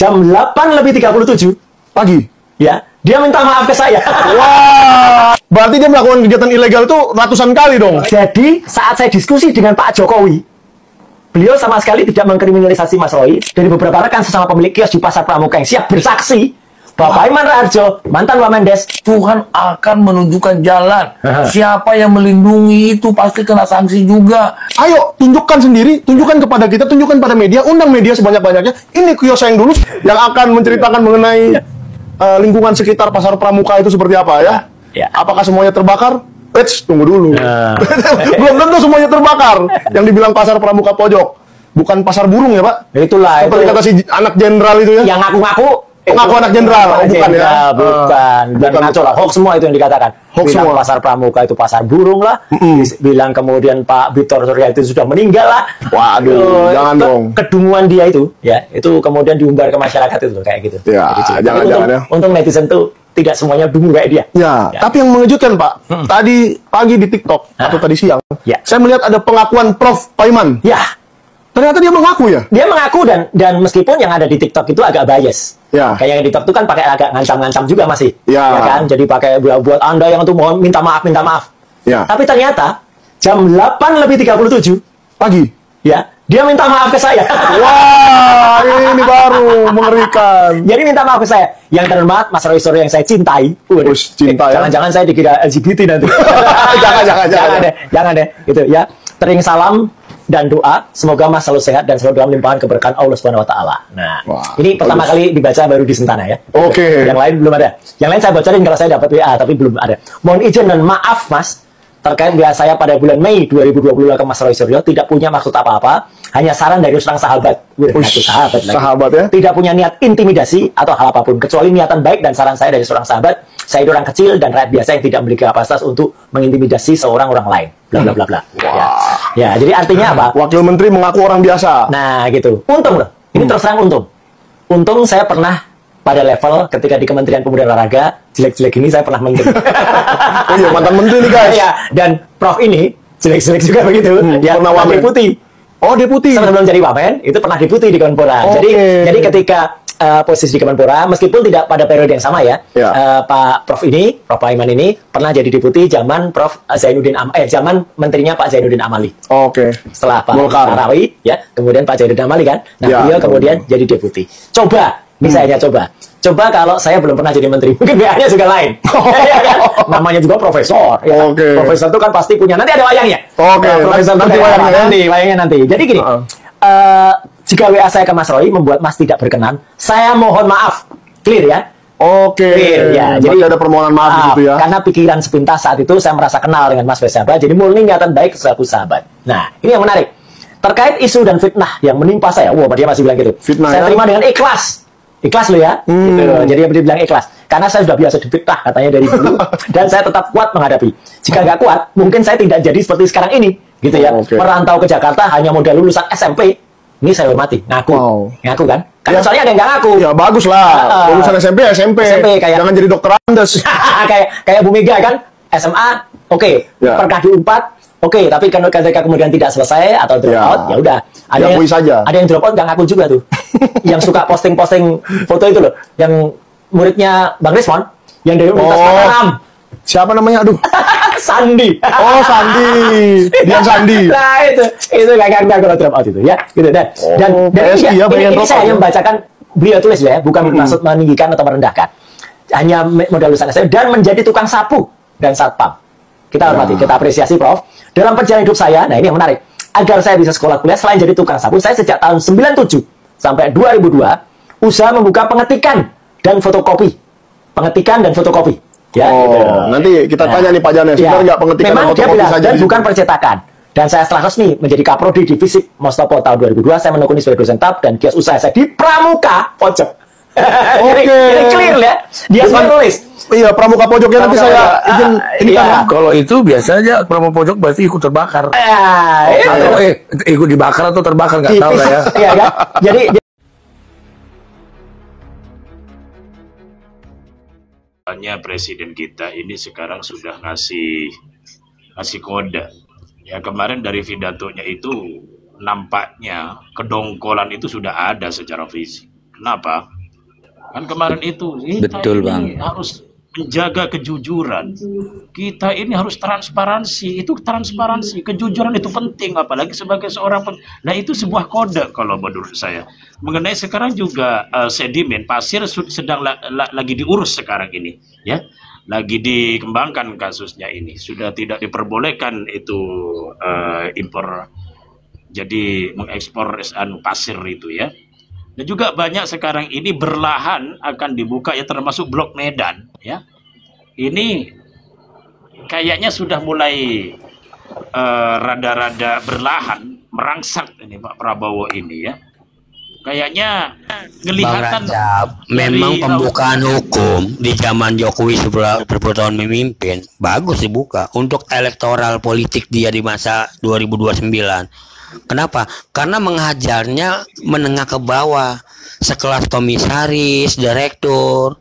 jam 8:37 Pagi. ya, dia minta maaf ke saya. Wah, berarti dia melakukan kegiatan ilegal itu ratusan kali dong. Jadi saat saya diskusi dengan Pak Jokowi, beliau sama sekali tidak mengkriminalisasi Mas Roy. Dari beberapa rekan sesama pemilik kios di Pasar Pramuka yang siap bersaksi bahwa Pak Iman Raharjo, mantan Wamendes, Tuhan akan menunjukkan jalan. Siapa yang melindungi itu pasti kena sanksi juga. Ayo, tunjukkan sendiri, tunjukkan kepada kita, tunjukkan pada media, undang media sebanyak-banyaknya. Ini kios yang dulu yang akan menceritakan mengenai lingkungan sekitar Pasar Pramuka itu seperti apa ya? Ya. Apakah semuanya terbakar? Tunggu dulu. Belum tentu semuanya terbakar. Yang dibilang Pasar Pramuka pojok, bukan pasar burung ya, Pak? Itulah Seperti itu kata si anak jenderal itu ya. yang ngaku-ngaku. Ngaku anak jenderal, bukan ya? Bukan. Dan ngaco lah, hoax semua itu yang dikatakan. Hoax Bilang semua. Pasar Pramuka itu pasar burung lah. Bilang kemudian Pak Victor Surya itu sudah meninggal lah. Waduh, jangan dong. Kedunguan dia itu, ya, itu kemudian diumbar ke masyarakat itu kayak gitu. Ya, Jadi, jangan ya. Untung netizen tuh tidak semuanya dungu kayak dia. Ya, tapi yang mengejutkan Pak, tadi pagi di TikTok atau tadi siang, Ya. saya melihat ada pengakuan Prof. Paiman. Ya, Ternyata dia mengaku ya. dia mengaku dan meskipun yang ada di TikTok itu agak bias. Ya. Kayak yang di TikTok itu kan pakai agak ngancam-ngancam juga masih. Ya. Kan? Jadi pakai buat Anda yang untuk mohon minta maaf. Ya. Tapi ternyata jam 8:37 Pagi. ya, dia minta maaf ke saya. Wah, ini baru mengerikan. Jadi minta maaf ke saya. Yang terhormat Mas Roy Suryo yang saya cintai. Waduh, Wih, cinta ya. Jangan-jangan saya dikira LGBT nanti. Jangan deh. Gitu ya. Tering salam dan doa, semoga Mas selalu sehat dan selalu dalam limpahan keberkahan Allah Subhanahu wa taala. Nah, Wah, ini pertama bagus. kali dibaca baru di Sentana ya. Oke. Yang lain belum ada. Yang lain saya bocorin kalau saya dapat WA tapi belum ada. Mohon izin dan maaf Mas terkait WA saya pada bulan Mei 2020 ke Mas Roy Suryo tidak punya maksud apa-apa, hanya saran dari seorang sahabat. Itu sahabat lagi. Sahabat ya. Tidak punya niat intimidasi atau hal apapun kecuali niatan baik dan saran saya dari seorang sahabat. Saya itu orang kecil dan rakyat biasa yang tidak memiliki kapasitas untuk mengintimidasi seorang orang lain. Bla bla bla bla. Ya, jadi artinya apa? Wakil Menteri mengaku orang biasa. Nah, gitu. Untung loh. Ini terus terang untung. Untung saya pernah pada level ketika di Kementerian Pemuda dan Olahraga, jelek-jelek ini saya pernah menteri. Oh iya, mantan menteri nih guys. Ya, dan Prof ini jelek-jelek juga begitu. Ya, pernah wamen. deputi. Oh, deputi. Sebelum jadi wamen, itu pernah deputi di Kemenpora. Oke. Jadi ketika posisi di Kemenpora, meskipun tidak pada periode yang sama ya, Ya. Pak Prof ini, Prof Paiman ini pernah jadi deputi zaman Prof Zainuddin zaman menterinya Pak Zainuddin Amali. Oke. Setelah Pak Golkar. Karawi, ya, kemudian Pak Zainuddin Amali kan. Nah, Ya, beliau kemudian jadi deputi. Coba, misalnya coba kalau saya belum pernah jadi menteri, mungkin BA-nya juga lain. Ya kan? Namanya juga profesor. Ya. Oke. Profesor itu kan pasti punya. Nanti ada wayangnya. Oke, Nah, profesor nanti itu wayangnya ya. wayangnya nanti. Jadi gini, jika WA saya ke Mas Roy membuat Mas tidak berkenan, saya mohon maaf. Clear ya? Oke. Clear ya. Jadi ada permohonan maaf di situ ya. Karena pikiran sepintas saat itu saya merasa kenal dengan Mas Sahabat, jadi murni niatan baik selaku sahabat. Nah, ini yang menarik. Terkait isu dan fitnah yang menimpa saya, wah dia masih bilang gitu. Fitnah Saya ya? terima dengan ikhlas. Ikhlas lo ya. Gitu. Jadi dia bilang ikhlas. Karena saya sudah biasa difitnah katanya dari dulu dan saya tetap kuat menghadapi. Jika nggak kuat, mungkin saya tidak jadi seperti sekarang ini, gitu ya. Oke. Merantau ke Jakarta hanya modal lulusan SMP. Ini saya hormati, ngaku. Wow. Ngaku kan? Karena Ya. soalnya ada yang nggak ngaku. Ya bagus lah. Lulusan SMP. SMP, kayak- Jangan jadi dokter Andes. kayak Bu Mega kan, SMA, oke. Ya. Perkadu 4, oke. Tapi kan ketika kemudian tidak selesai atau drop Ya. out, ya udah. Diakui saja. Ada yang drop out nggak ngaku juga tuh. Yang suka posting-posting foto itu loh, yang muridnya Bang Rismon, yang dari Universitas Oh. Mataram. Siapa namanya? Aduh. Sandi. Oh, Sandi. Dian Sandi. Nah, itu nggak kalau drop out itu ya, gitu dan PSI ya, pengen ini drop saya out ya. yang membacakan beliau tulis ya, bukan maksud meninggikan atau merendahkan. Hanya modal lulusan saya dan menjadi tukang sapu dan satpam. Kita hormati, kita apresiasi Prof. Dalam perjalanan hidup saya, nah ini yang menarik. Agar saya bisa sekolah kuliah selain jadi tukang sapu, saya sejak tahun 97 sampai 2002 usaha membuka pengetikan dan fotokopi. Pengetikan dan fotokopi. Ya, Oh, gitu. nanti kita tanya nih Pak Janes, benar nggak pengetikan Memang dan dia fotokopi bilang, saja dan di situ? bukan percetakan. Dan saya setelah resmi menjadi kaprodi di Fisip Mostopo tahun 2002, saya menekuni sebagai dosen TAP dan kios usaha saya di Pramuka Pojok. Oke. Jadi clear ya. Dia Bukan- sudah nulis. Iya, pramuka pojoknya nanti Pramuka saya pojok. izin ini Iya. kan ya. Kalau itu biasanya promo pojok berarti ikut terbakar. Itu. Atau ikut dibakar atau terbakar nggak Di tahu lah ya. Fisip, iya kan? Jadi Makanya presiden kita ini sekarang sudah ngasih kode. Ya kemarin dari pidatonya itu nampaknya kedongkolan itu sudah ada secara fisik. Kenapa? Kan kemarin itu kita Betul, ini Bang. harus menjaga kejujuran. Kita ini harus transparansi. Itu transparansi, kejujuran itu penting, apalagi sebagai seorang nah itu sebuah kode kalau menurut saya. Mengenai sekarang juga sedimen pasir sedang lagi diurus sekarang ini, ya. Lagi dikembangkan kasusnya ini. Sudah tidak diperbolehkan itu impor, jadi mengekspor pasir itu, ya. Dan juga banyak sekarang ini berlahan akan dibuka, ya, termasuk Blok Medan, ya. Ini kayaknya sudah mulai rada-rada berlahan merangsek ini Pak Prabowo ini, ya. Kayaknya Bang kelihatan Rajab, memang dari pembukaan hukum di zaman Jokowi beberapa tahun memimpin bagus dibuka untuk elektoral politik dia di masa 2029. Kenapa? Karena menghajarnya menengah ke bawah, sekelas komisaris, direktur,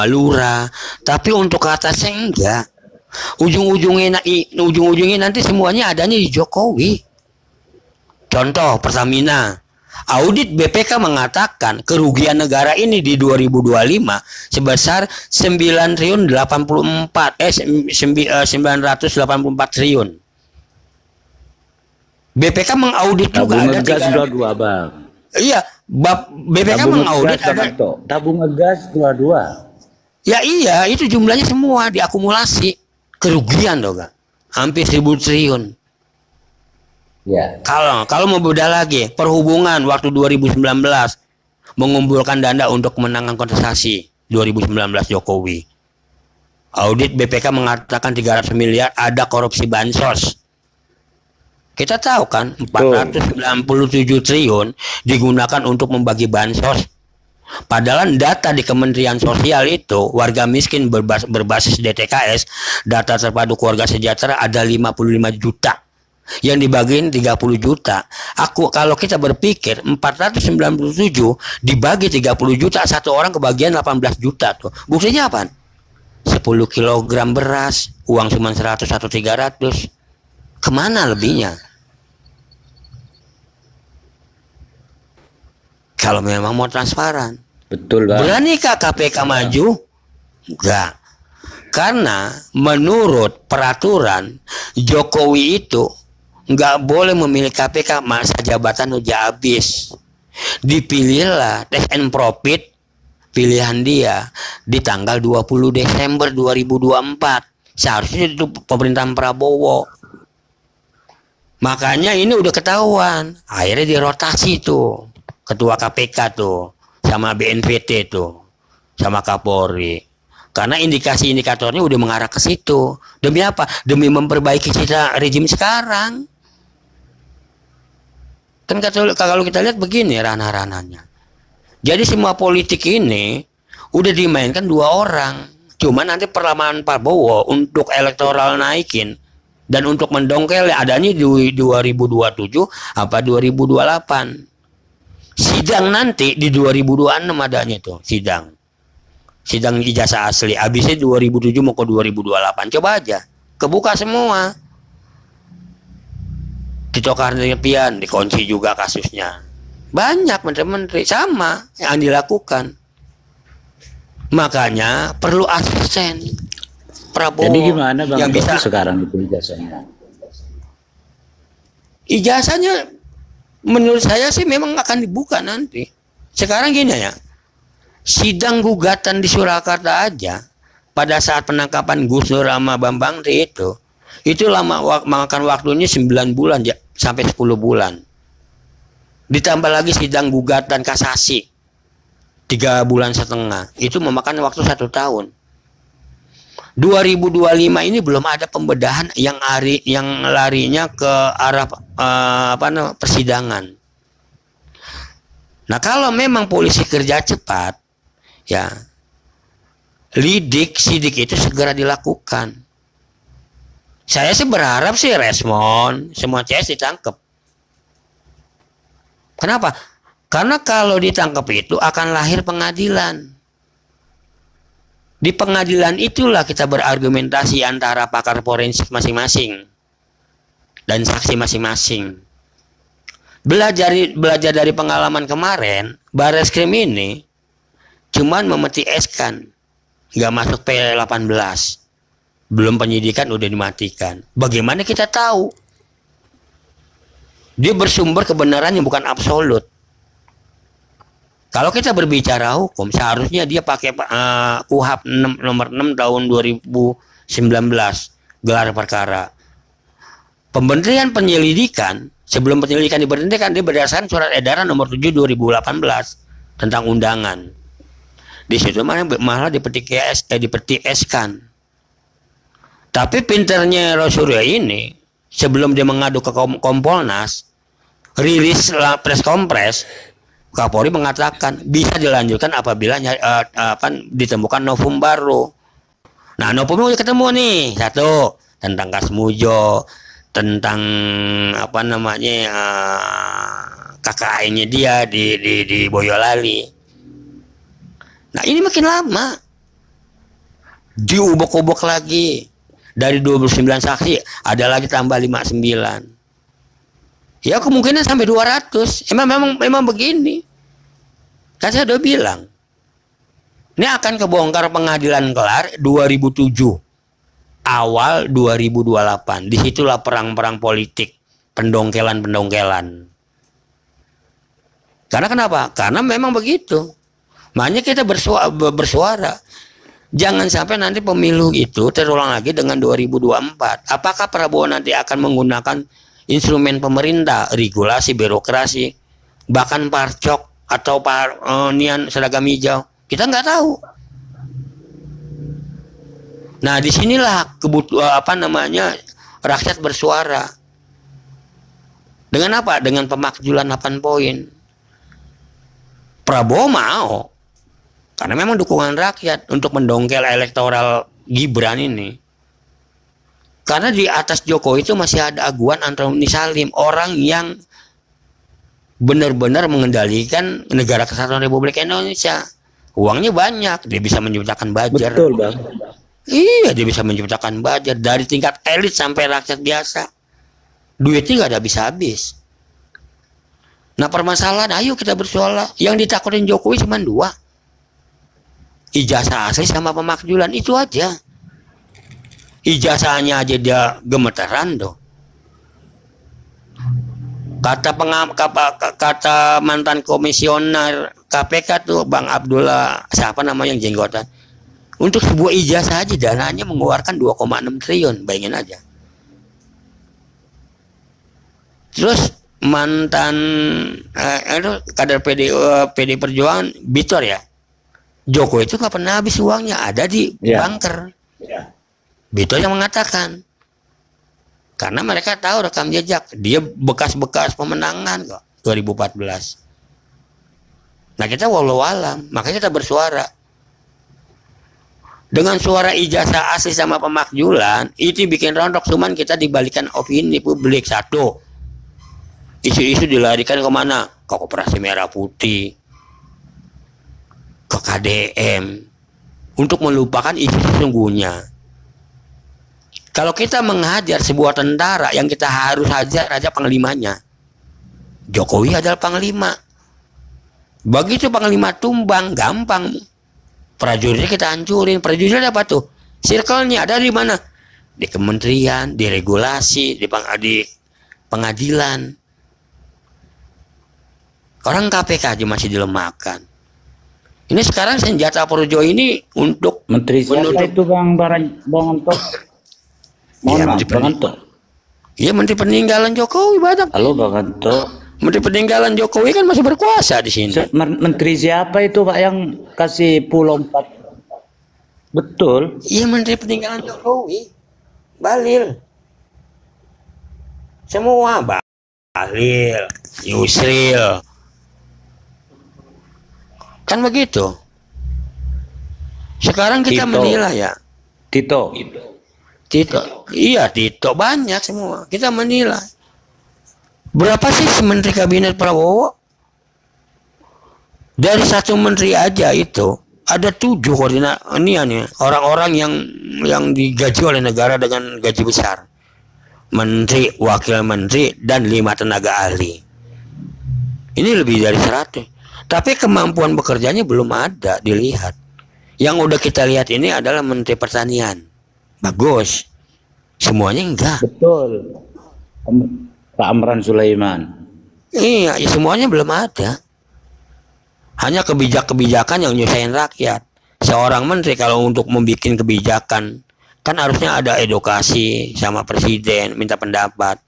lurah. Tapi untuk ke atasnya enggak. Ujung-ujungnya nanti semuanya adanya di Jokowi. Contoh Pertamina. Audit BPK mengatakan kerugian negara ini di 2025 sebesar 984 triliun. BPK mengaudit juga Tabung ada ngegas sudah 2, Bang. Iya, BPK Tabung mengaudit ngegas ada. tabung ngegas sudah 2. Ya iya, itu jumlahnya semua diakumulasi. Kerugian dong, Kak. Hampir 1000 triliun. Ya. Kalau mau beda lagi, perhubungan waktu 2019 mengumpulkan dana untuk kemenangan kontestasi 2019 Jokowi. Audit BPK mengatakan 300 miliar ada korupsi bansos. Kita tahu kan 497 triliun digunakan untuk membagi bansos. Padahal data di Kementerian Sosial itu warga miskin berbasis DTKS, data terpadu keluarga sejahtera ada 55 juta. Yang dibagiin 30 juta. Kalau kita berpikir 497 dibagi 30 juta, satu orang kebagian 18 juta tuh. Buktinya apa? 10 kilogram beras, uang cuma 100 atau 300. Kemana lebihnya? Kalau memang mau transparan. Betul, Bang. Beranikah KPK maju? Enggak. Karena menurut peraturan Jokowi itu nggak boleh memilih KPK masa jabatan udah habis. Dipilihlah test and profit pilihan dia di tanggal 20 Desember 2024. Seharusnya itu pemerintahan Prabowo. Makanya ini udah ketahuan. Akhirnya dirotasi tuh ketua KPK tuh sama BNPT tuh sama Kapolri. Karena indikasi-indikatornya udah mengarah ke situ. Demi apa? Demi memperbaiki citra rejim sekarang. Kan kalau kita lihat begini ranah-ranahnya. Jadi semua politik ini udah dimainkan 2 orang. Cuma nanti perlamaan Prabowo untuk elektoral naikin dan untuk mendongkel adanya di 2027 apa 2028. Sidang nanti di 2026 adanya tuh sidang ijazah asli. Habisnya 2007 mau ke 2028. Coba aja kebuka semua. Tito Karnavian dikunci juga kasusnya. Banyak menteri-menteri sama yang dilakukan. Makanya perlu asisten Prabowo. Jadi gimana Bang yang bisa sekarang itu ijazahnya? Ijazahnya menurut saya sih memang akan dibuka nanti. Sekarang gini ya. Sidang gugatan di Surakarta aja pada saat penangkapan Gus Dur sama Bambang Tri itu lama makan waktunya 9 bulan ya, sampai 10 bulan. Ditambah lagi sidang gugatan kasasi 3,5 bulan, itu memakan waktu 1 tahun. 2025 ini belum ada pembedahan yang larinya ke arah persidangan. Nah kalau memang polisi kerja cepat, ya sidik itu segera dilakukan. Saya sih berharap sih respon semua CS ditangkap. Kenapa? Karena kalau ditangkap itu akan lahir pengadilan. Di pengadilan itulah kita berargumentasi antara pakar forensik masing-masing dan saksi masing-masing. Belajar dari pengalaman kemarin, Barreskrim ini cuman memeti eskan, nggak masuk P18, belum penyidikan udah dimatikan. Bagaimana kita tahu? Dia bersumber kebenarannya bukan absolut. Kalau kita berbicara hukum, seharusnya dia pakai KUHP nomor 6 tahun 2019, gelar perkara. Pemberhentian penyelidikan, sebelum penyelidikan diberhentikan, dia berdasarkan surat edaran nomor 7 2018 tentang undangan. Di situ malah dipetik eskan. Tapi pinternya Rosurya ini, sebelum dia mengadu ke Kompolnas, rilis press kompres, Kapolri mengatakan bisa dilanjutkan apabila ditemukan novum baru. Nah, novum udah ketemu nih, satu tentang Kasmujo, tentang KKN-nya dia di Boyolali. Nah, ini makin lama diubek-ubek lagi. Dari 29 saksi ada lagi tambah 59. Ya kemungkinan sampai 200. Memang begini. Kan saya udah bilang. Ini akan kebongkar pengadilan kelar 2007. Awal 2028. Disitulah perang-perang politik. Pendongkelan. Karena kenapa? Karena memang begitu. Makanya kita bersuara. Jangan sampai nanti pemilu itu terulang lagi dengan 2024. Apakah Prabowo nanti akan menggunakan instrumen pemerintah, regulasi, birokrasi, bahkan parcok atau nian seragam hijau? Kita nggak tahu. Nah, disinilah rakyat bersuara. Dengan apa? Dengan pemakjulan 8 poin. Prabowo mau. Karena memang dukungan rakyat untuk mendongkel elektoral Gibran ini. Karena di atas Jokowi itu masih ada Aguan Antoni Salim, orang yang benar-benar mengendalikan negara kesatuan Republik Indonesia. Uangnya banyak, dia bisa menciptakan budget. Betul, Bang. Iya, dia bisa menciptakan budget dari tingkat elit sampai rakyat biasa. Duitnya nggak ada habis-habis. Nah, permasalahan, ayo kita bersuara. Yang ditakutin Jokowi cuma 2. Ijazah asli sama pemakjulan, itu aja. Ijazahnya aja dia gemeteran doh. Kata mantan komisioner KPK tuh Bang Abdullah, siapa namanya yang jenggotan, untuk sebuah ijazah aja dananya mengeluarkan 2,6 triliun, bayangin aja. Terus mantan kader PD Perjuangan Bitor ya, Jokowi itu nggak pernah habis uangnya, ada di banker. Betul yang mengatakan, karena mereka tahu rekam jejak, dia bekas-bekas pemenangan kok 2014. Nah, kita walau alam, makanya kita bersuara. Dengan suara ijazah asli sama pemakjulan, itu bikin rontok, cuman kita dibalikan opini publik. Satu, isu-isu dilarikan kemana? Ke Koperasi Merah Putih, ke KDM, untuk melupakan isu sesungguhnya. Kalau kita menghajar sebuah tentara, yang kita harus hajar aja panglimanya. Jokowi adalah panglima. Begitu panglima tumbang, gampang. Prajuritnya kita hancurin. Prajuritnya apa tuh? Circle-nya ada di mana? Di kementerian, di regulasi, di pengadilan. Orang KPK aja masih dilemahkan. Ini sekarang senjata Projo ini untuk Menteri siapa itu Bang Anto? Iya, Menteri peninggalan Jokowi banyak. Halo Bang Anto. Menteri peninggalan Jokowi kan masih berkuasa di sini. Menteri siapa itu Pak yang kasih pulau 4? Betul. Iya, Menteri peninggalan Jokowi. Bahlil. Semua Bahlil, Yusril. Kan begitu. Sekarang kita menilai ya. Tito. Iya, Tito banyak semua. Kita menilai. Berapa sih menteri kabinet Prabowo? Dari satu menteri aja itu ada 7 orang-orang yang digaji oleh negara dengan gaji besar. Menteri, wakil menteri, dan 5 tenaga ahli. Ini lebih dari 100. Tapi kemampuan bekerjanya belum ada dilihat. Yang udah kita lihat ini adalah Menteri Pertanian. Bagus. Semuanya enggak. Betul. Pak Amran Sulaiman. Iya, ya semuanya belum ada. Hanya kebijakan yang nyusahin rakyat. Seorang menteri kalau untuk membuat kebijakan kan harusnya ada edukasi sama presiden, minta pendapat.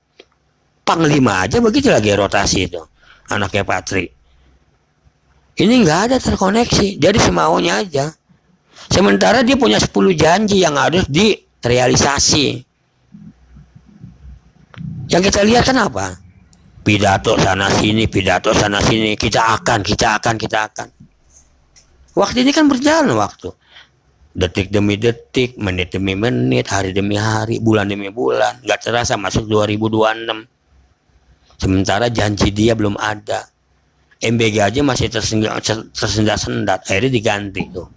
Panglima aja begitu lagi rotasi itu. Anaknya Patri. Ini nggak ada terkoneksi. Jadi semaunya aja. Sementara dia punya 10 janji yang harus direalisasi. Yang kita lihat kan apa? Pidato sana sini, pidato sana sini. Kita akan. Waktu ini kan berjalan waktu. Detik demi detik, menit demi menit, hari demi hari, bulan demi bulan. Nggak terasa masuk 2026. Sementara janji dia belum ada. MBG aja masih tersendat-sendat. Akhirnya diganti tuh.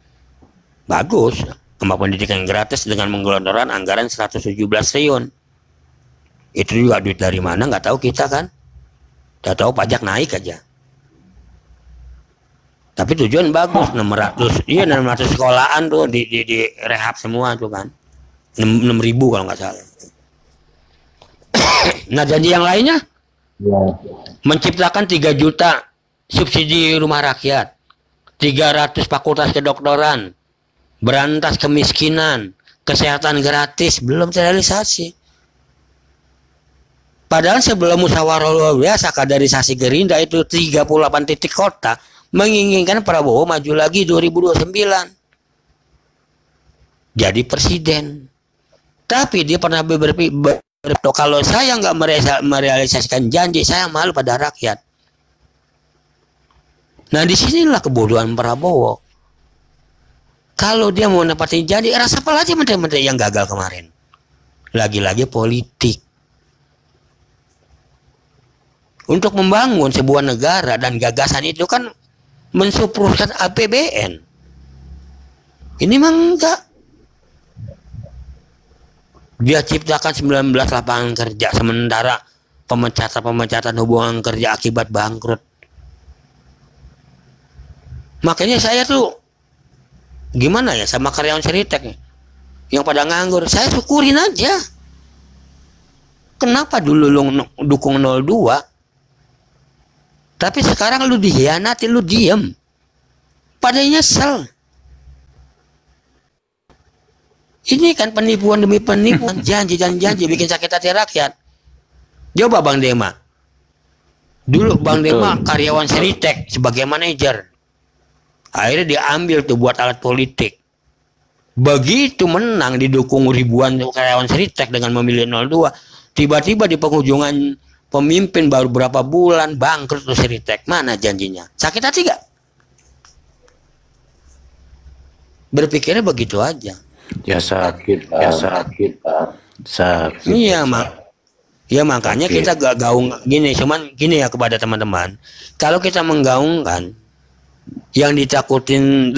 Bagus. Sama pendidikan gratis dengan menggelontorkan anggaran 117 triliun. Itu juga duit dari mana nggak tahu kita kan. Udah tahu pajak naik aja. Tapi tujuan bagus, 600 sekolahan tuh di rehab semua tuh kan. 6.000 kalau nggak salah. Nah janji yang lainnya menciptakan 3 juta subsidi rumah rakyat, 300 fakultas kedokteran, berantas kemiskinan, kesehatan gratis, belum terrealisasi. Padahal sebelum musyawarah luar biasa kaderisasi Gerindra itu 38 titik kota menginginkan Prabowo maju lagi 2029 jadi presiden. Tapi dia pernah berpikir kalau saya nggak merealisasikan janji, saya malu pada rakyat. Nah disinilah kebodohan Prabowo. Kalau dia mau menepati janji, rasa apa lagi menteri-menteri yang gagal kemarin? Lagi-lagi politik. Untuk membangun sebuah negara dan gagasan itu kan mensupluskan APBN. Ini mah enggak. Dia ciptakan 19 lapangan kerja sementara pemecatan hubungan kerja akibat bangkrut. Makanya saya tuh gimana ya sama karyawan Seritek yang pada nganggur, saya syukurin aja. Kenapa dulu lu dukung 02? Tapi sekarang lu dihianati, lu diem. Padahal nyesel. Ini kan penipuan demi penipuan, janji bikin sakit hati rakyat. Coba Bang Dema. Dulu Bang Dema karyawan Seritek sebagai manajer. Akhirnya diambil tuh buat alat politik. Begitu menang didukung ribuan karyawan Seritek dengan memilih 02, tiba-tiba di penghujungan pemimpin baru berapa bulan bangkrut tuh Seritek. Mana janjinya? Sakit hati gak? Berpikirnya begitu aja. Ya sakit, sakit. Iya, ya makanya kita gak gaung gini, cuman gini ya kepada teman-teman. Kalau kita menggaungkan yang ditakutin